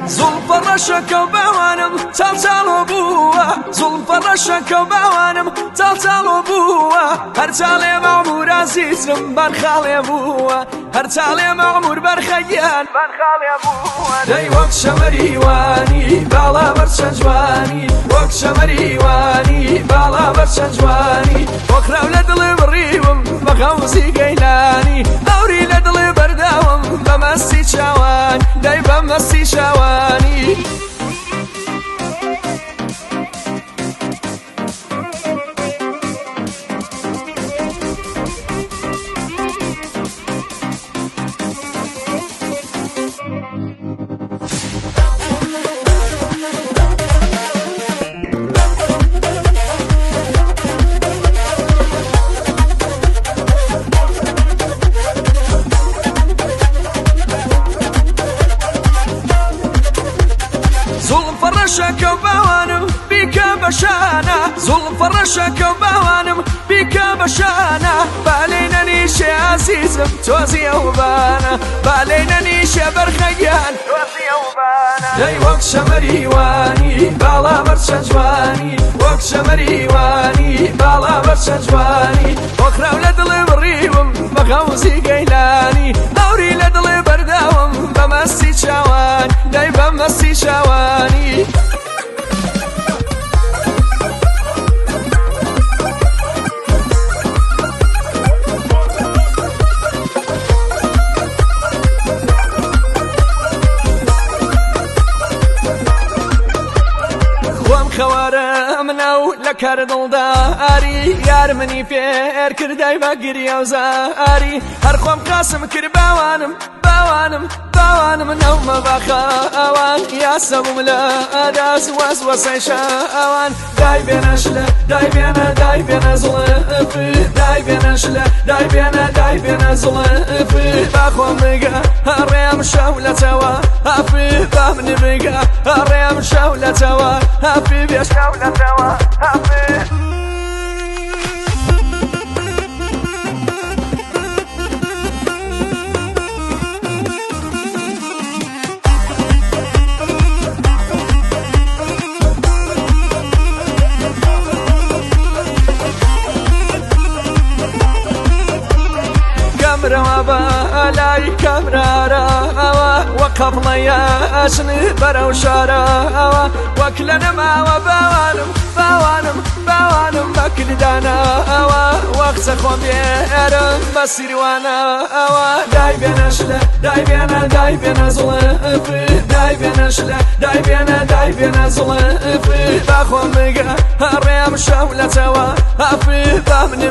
زلف الرشك وبوانم تالتالو بوا زلف الرشك وبوانم تالتالو بوا هرتالي معمور عزيزم برخالي بوا هرتالي معمور برخيان برخالي بوا داي وقت شمريواني بالا برشنجواني وقت شمريواني بالا برشنجواني وخرا ولد المريوم بغوزي قيلاني دوري لدلي برداوم بمسي شوان داي بمسي شواني زلف الرشك وبوانم بيك بشانة زلف الرشك وبوانم بيك بشانة بالينا نيشي عزيزم توزي وبانا بالينا نيشي برخيان توزي وبانا داي وقت شمريواني بالا برشنجواني وقت شمريواني بالا برشنجواني وخرا ولد المريوم بغوزي قيلاني دوري لدلي برداوم بمسي شوان داي بمسي شواني خوارم نو لکر دل داری یار منی پیر کردای بگیری و زاری هر خوام قاسم کر بوانم بوانم بوانم نو مبخوان یا سبم لا داس وسوسه شوان دای بینشله دای بینه دای بینه زلف دای بینشله دای بینه دای بینه زلف بخوام بگه ریم شوله توا هفی بمن بگه ریم شوله توا هفی بیش شوله توا هفی كامرا بالاي كامرا وقف لياشني برا شارا وكلنا ما وبوانم بوانم بوانم بكل دانا وقت خوبيرم بسير وانا داي بينشله داي بينا داي بينا زلف داي بينشله داي بينا داي بينا زلف بخوم بقى ريم شوله توا هفي بمن